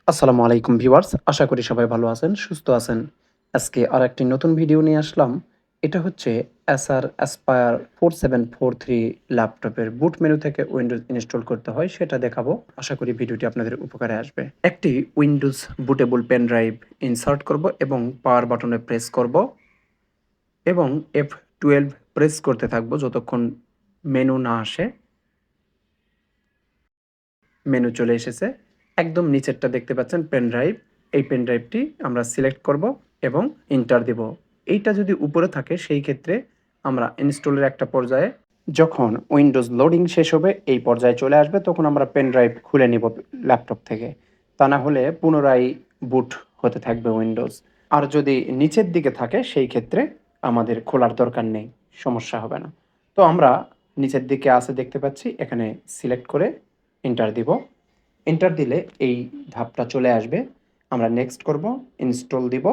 আসসালামু আলাইকুম ভিউয়ার্স। আশা করি সবাই ভালো আছেন, সুস্থ আছেন। আজকে আরেকটি নতুন ভিডিও নিয়ে আসলাম। এটা হচ্ছে Acer Aspire 4743 ল্যাপটপের বুট মেনু থেকে উইন্ডোজ ইনস্টল করতে হয় সেটা দেখাবো। আশা করি ভিডিওটি আপনাদের উপকারে আসবে। একটি Windows bootable pen drive insert করব এবং পাওয়ার বাটনে প্রেস করব এবং F12 প্রেস করতে থাকবো যতক্ষণ মেনু না আসে। মেনু চলে এসেছে। একদম নিচেরটা দেখতে পাচ্ছেন পেন ড্রাইভ। এই পেন ড্রাইভটি আমরা সিলেক্ট করব এবং এন্টার দেব। এইটা যদি উপরে থাকে সেই ক্ষেত্রে আমরা ইনস্টলের একটা পর্যায়ে যখন উইন্ডোজ লোডিং শেষ হবে এই পর্যায়ে চলে আসবে তখন আমরা পেন ড্রাইভ খুলে নিব ল্যাপটপ থেকে। তা না হলে পুনরায় বুট হতে থাকবে উইন্ডোজ। আর যদি নিচের দিকে থাকে সেই ক্ষেত্রে আমাদের খোলার দরকার নেই, সমস্যা হবে না। তো আমরা নিচের দিকে আছে দেখতে পাচ্ছি, এখানে সিলেক্ট করে এন্টার দিব। এন্টার দিলে এই ধাপটা চলে আসবে। আমরা নেক্সট করব, ইনস্টল দিব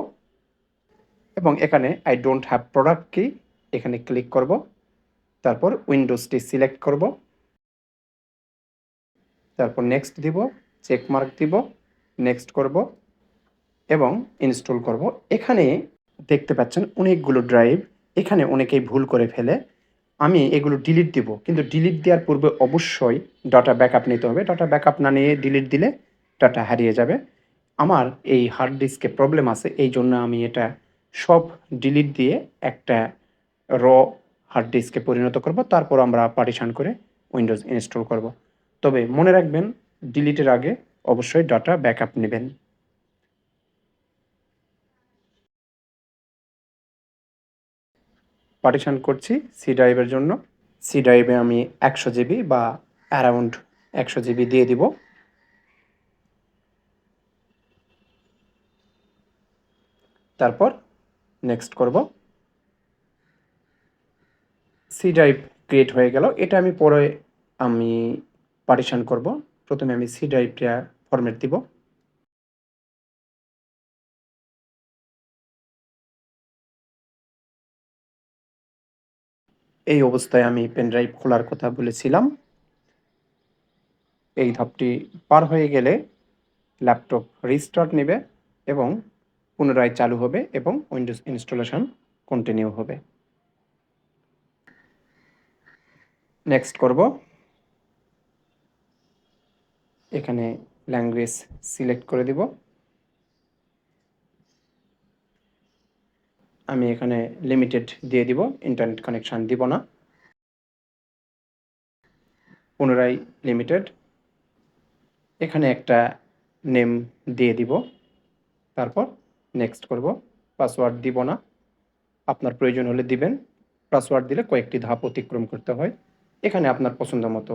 এবং এখানে আই ডোন্ট হ্যাভ প্রোডাক্ট কি এখানে ক্লিক করব। তারপর উইন্ডোজটি সিলেক্ট করব, তারপর নেক্সট দিব, চেক মার্ক দিব, নেক্সট করব এবং ইনস্টল করব। এখানে দেখতে পাচ্ছেন অনেকগুলো ড্রাইভ, এখানে অনেকেই ভুল করে ফেলে। আমি এগুলো ডিলিট দিব, কিন্তু ডিলিট দেওয়ার পূর্বে অবশ্যই ডাটা ব্যাকআপ নিতে হবে। ডাটা ব্যাকআপ না নিয়ে ডিলিট দিলে ডাটা হারিয়ে যাবে। আমার এই হার্ড ডিস্কে প্রবলেম আছে, এই জন্য আমি এটা সব ডিলিট দিয়ে একটা র হার্ড ডিস্কে পরিণত করব। তারপর আমরা পার্টিশন করে উইন্ডোজ ইনস্টল করব। তবে মনে রাখবেন ডিলিটের আগে অবশ্যই ডাটা ব্যাকআপ নেবেন। পার্টিশন করছি সি ড্রাইভের জন্য। সি ড্রাইভে আমি 100 জিবি বা অ্যারাউন্ড 100 জিবি দিয়ে দিব। তারপর নেক্সট করব। সি ড্রাইভ ক্রিয়েট হয়ে গেল। এটা আমি পরে আমি পার্টিশন করব। প্রথমে আমি সি ড্রাইভটা ফরম্যাট দিব। এই অবস্থায় আমি পেন ড্রাইভ খোলার কথা বলেছিলাম। এই ধাপটি পার হয়ে গেলে ল্যাপটপ রিস্টার্ট নেবে এবং পুনরায় চালু হবে এবং উইন্ডোজ ইনস্টলেশন কন্টিনিউ হবে। নেক্সট করব। এখানে ল্যাঙ্গুয়েজ সিলেক্ট করে দিব। আমি এখানে লিমিটেড দিয়ে দিব, ইন্টারনেট কানেকশান দিব না। পুনরায় লিমিটেড। এখানে একটা নেম দিয়ে দিব। তারপর নেক্সট করব। পাসওয়ার্ড দিব না, আপনার প্রয়োজন হলে দিবেন। পাসওয়ার্ড দিলে কয়েকটি ধাপ অতিক্রম করতে হয়। এখানে আপনার পছন্দ মতো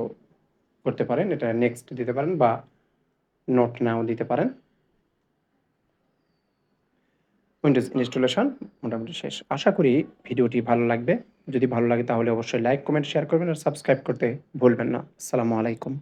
করতে পারেন, এটা নেক্সট দিতে পারেন বা নোট নাও দিতে পারেন। উইন্ডোজ ইনস্টলেশন মোটামুটি শেষ। আশা করি ভিডিওটি ভালো লাগবে। যদি ভালো লাগে তাহলে অবশ্যই লাইক, কমেন্ট, শেয়ার করবেন আর সাবস্ক্রাইব করতে ভুলবেন না। আসসালামু আলাইকুম।